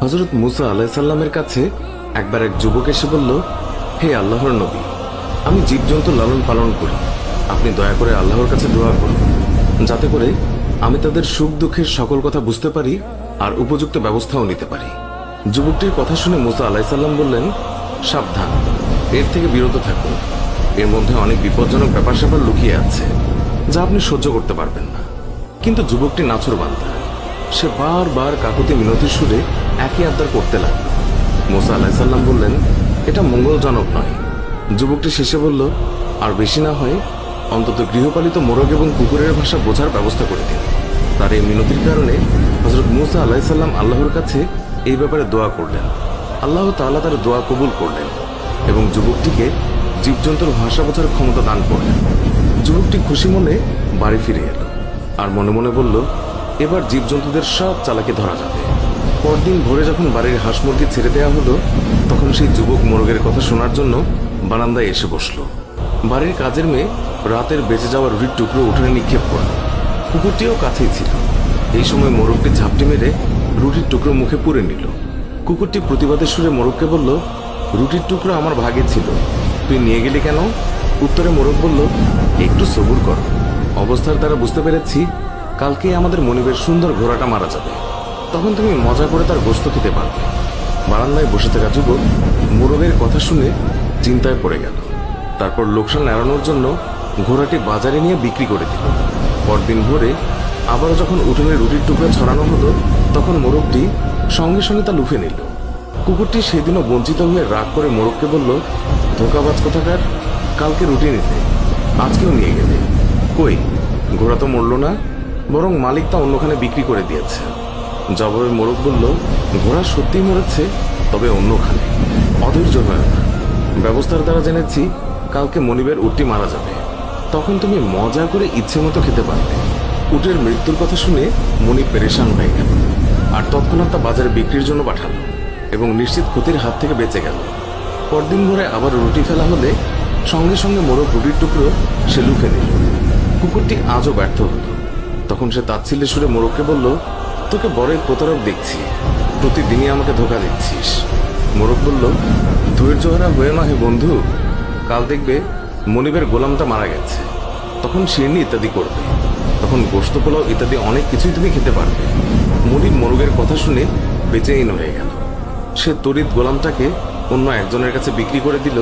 হযরত মুসা আলাইহিস সালামের কাছে একবার এক যুবক এসে বলল, হে আল্লাহর নবী, আমি জীবজন্তু লালন পালন করি, আপনি দয়া করে আল্লাহর কাছে দোয়া করুন যাতে করে আমি তাদের সুখ দুঃখের সকল কথা বুঝতে পারি আর উপযুক্ত ব্যবস্থাও নিতে পারি। যুবকটির কথা শুনে মুসা আলাইহিস সালাম বললেন, সাবধান, এর থেকে বিরত থাকুন, এর মধ্যে অনেক বিপজ্জনক ব্যাপার স্যাপার লুকিয়ে আছে যা আপনি সহ্য করতে পারবেন না। কিন্তু যুবকটি নাছোড়বান্দা, সে বারবার কাকুতি মিনতির সুরে একই আবদার করতে লাগল। মুসা আলাইহিস সালাম বললেন, এটা মঙ্গলজনক নয়। যুবকটি শেষে বলল, আর বেশি না হয় অন্তত গৃহপালিত মোরগ এবং কুকুরের ভাষা বোঝার ব্যবস্থা করে দিন। তার এই মিনতির কারণে হযরত মুসা আলাইহিস সালাম আল্লাহর কাছে এই ব্যাপারে দোয়া করলেন। আল্লাহ তাআলা তার দোয়া কবুল করলেন এবং যুবকটিকে জীবজন্তুর ভাষা বোঝার ক্ষমতা দান করলেন। যুবকটি খুশি মনে বাড়ি ফিরে এলো আর মনে মনে বলল, এবার জীবজন্তুদের সব চালাকি ধরা যাবে। পরদিন ভোরে যখন বাড়ির হাঁস মুরগি ছেড়ে দেওয়া হলো, তখন সেই যুবক মোরগের কথা শোনার জন্য বারান্দায় এসে বসলো। বাড়ির কাজের মেয়ে রাতের বেঁচে যাওয়া রুটির টুকরো উঠোনে নিক্ষেপ করল। কুকুরটিও কাছেই ছিল। এই সময় মোরগটি ঝাপটি মেরে রুটির টুকরো মুখে পুরে নিল। কুকুরটি প্রতিবাদের সুরে মোরগকে বলল, রুটির টুকরো আমার ভাগে ছিল, তুই নিয়ে গেলি কেন? উত্তরে মোরগ বলল, একটু সবুর কর, অবস্থার দ্বারা বুঝতে পেরেছি কালকে আমাদের মনিবের সুন্দর ঘোড়াটা মারা যাবে, তখন তুমি মজা করে তার গোশত খেতে পারবে। বারান্দায় বসে থাকা যুবক মোরগের কথা শুনে চিন্তায় পড়ে গেল। তারপর লোকসান এড়ানোর জন্য ঘোড়াটি বাজারে নিয়ে বিক্রি করে দিল। পরদিন ভোরে আবারও যখন উঠোনে রুটির টুকরো ছড়ানো হলো, তখন মোরগটি সঙ্গে সঙ্গে তা লুফে নিল। কুকুরটি সেদিনও বঞ্চিত হয়ে রাগ করে মোরগকে বলল, ধোকাবাজ কোথাকার, কালকে রুটি নিতে, আজকেও নিয়ে গেলে। কই, ঘোড়া তো মরল না, বরং মালিক তা অন্যখানে বিক্রি করে দিয়েছে। জবাবে মোরগ বলল, ঘোড়া সত্যিই মরেছে, তবে অন্যখানে। অধৈর্য হয় না, ব্যবস্থার দ্বারা জেনেছি কালকে মনিবের উটটি মারা যাবে, তখন তুমি মজা করে ইচ্ছে মতো খেতে পারবে। উটের মৃত্যুর কথা শুনে মনিব পেরেশান হয়ে গেল আর তৎক্ষণাৎ তা বাজারে বিক্রির জন্য পাঠালো এবং নিশ্চিত ক্ষতির হাত থেকে বেঁচে গেল। পরদিন ভোরে আবার রুটি ফেলা হলে সঙ্গে সঙ্গে মোরগ রুটির টুকরো সে লুফে নিল। কুকুরটি আজও ব্যর্থ হলো। তখন সে তাচ্ছিল্যের সুরে মোরগকে বলল, তোকে বড়ই প্রতারক দেখছি, প্রতিদিনই আমাকে ধোকা দিচ্ছিস। মোরগ বলল, ধৈর্যহারা হয়ে না হে বন্ধু, কাল দেখবে মনিবের গোলামটা মারা গেছে, তখন শিরনি ইত্যাদি করবে, তখন গোশত পোলাও ইত্যাদি অনেক কিছুই তুমি খেতে পারবে। মনিব মোরগের কথা শুনে বেচেইন হয়ে গেল। সে তড়িৎ গোলামটাকে অন্য একজনের কাছে বিক্রি করে দিল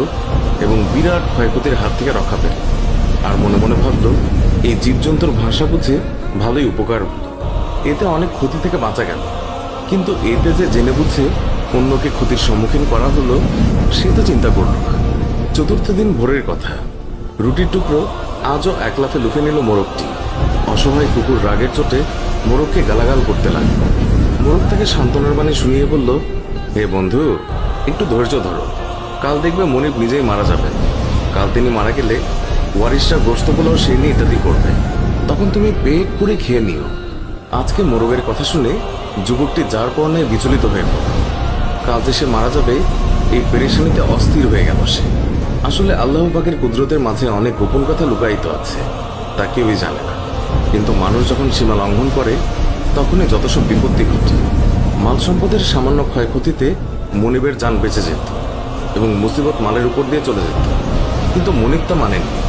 এবং বিরাট ক্ষয়ক্ষতির হাত থেকে রক্ষা পেল। আর মনে মনে ভাবল, এই জীবজন্তুর ভাষা বুঝে ভালোই উপকার হলো, এতে অনেক ক্ষতি থেকে বাঁচা গেল। কিন্তু এতে যে জেনে বুঝে অন্যকে ক্ষতির সম্মুখীন করা হলো, সে তো চিন্তা করল না। চতুর্থ দিন ভোরের কথা, রুটির টুকরো আজও এক লাফে লুফে নিল মোরগটি। অসহায় কুকুর রাগের চোটে মোরগকে গালাগাল করতে লাগলো। মোরগ তাকে সান্ত্বনার বাণী শুনিয়ে বলল, হে বন্ধু, একটু ধৈর্য ধরো, কাল দেখবে মনিব নিজেই মারা যাবেন। কাল তিনি মারা গেলে ওয়ারিশরা গোশত পোলাও শিরনি ইত্যাদি করবে, তখন তুমি পেট পুরে খেয়ে নিও। আজকে মোরগের কথা শুনে যুবকটি যার পরনে বিচলিত হয়ে পড়ল। কাল যে সে মারা যাবে এই পেরেশানিতে অস্থির হয়ে গেল সে। আসলে আল্লাহ পাকের কুদরতের মাঝে অনেক গোপন কথা লুকায়িত আছে, তা কেউই জানে না। কিন্তু মানুষ যখন সীমা লঙ্ঘন করে, তখনই যত সব বিপত্তি ঘটে। মাল সম্পদের সামান্য ক্ষয়ক্ষতিতে মনিবের জান বেঁচে যেত এবং মুসিবত মালের উপর দিয়ে চলে যেত, কিন্তু মনিব তা মানেননি,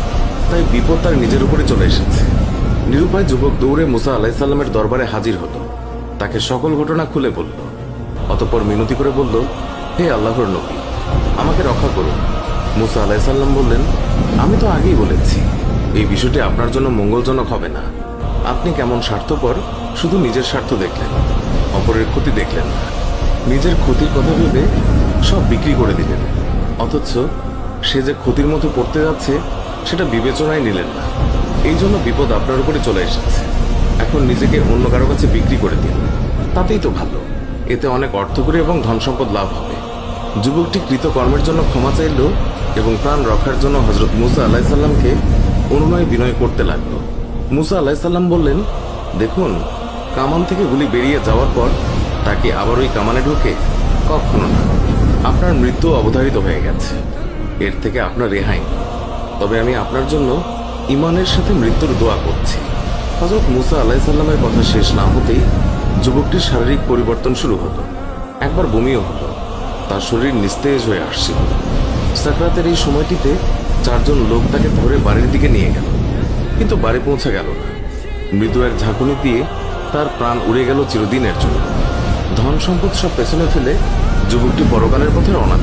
তাই বিপদ তার নিজের উপরে চলে এসেছে। নিরুপায় যুবক দৌড়ে মুসা আলাইহিস সালামের দরবারে হাজির হলো, তাকে সকল ঘটনা খুলে বলল। অতঃপর মিনতি করে বলল, হে আল্লাহর নবী, আমাকে রক্ষা করুন। মুসা আলাইহিস সালাম বললেন, আমি তো আগেই বলেছি এই বিষয়টি আপনার জন্য মঙ্গলজনক হবে না। আপনি কেমন স্বার্থপর, শুধু নিজের স্বার্থ দেখলেন, অপরের ক্ষতি দেখলেন না। নিজের ক্ষতির কথা ভেবে সব বিক্রি করে দিলেন, অথচ সে যে ক্ষতির মধ্যে পড়তে যাচ্ছে সেটা বিবেচনায় নিলেন না। এই জন্য বিপদ আপনার উপরে চলে এসেছে। এখন নিজেকে অন্য কারো কাছে বিক্রি করে দিন, তাতেই তো ভালো, এতে অনেক অর্থকরী এবং ধন সম্পদ লাভ হবে। যুবকটি কৃতকর্মের জন্য ক্ষমা চাইল এবং প্রাণ রক্ষার জন্য হযরত মুসা আলাইহিস সালামকে অনুনয় বিনয় করতে লাগলো। মুসা আলাইহিস সালাম বললেন, দেখুন, কামান থেকে গুলি বেরিয়ে যাওয়ার পর তাকে আবার ওই কামানে ঢুকে? কখনো না। আপনার মৃত্যু অবধারিত হয়ে গেছে, এর থেকে আপনার রেহাই নেই। তবে আমি আপনার জন্য ইমানের সাথে মৃত্যুর দোয়া করছি। হযরত মুসা আলাইহিস সালামের কথা শেষ না হতেই যুবকটির শারীরিক পরিবর্তন শুরু হলো। একবার বমিও হলো। তার শরীর নিস্তেজ হয়ে আসছিল। সাকরাতের এই সময়টিতে 4 জন লোক তাকে ধরে বাড়ির দিকে নিয়ে গেল, কিন্তু বাড়ি পৌঁছে গেল না। মৃদু এক ঝাঁকুনি দিয়ে তার প্রাণ উড়ে গেল চিরদিনের জন্য। ধন সম্পদ সব পেছনে ফেলে যুবকটি পরকালের পথে রওনা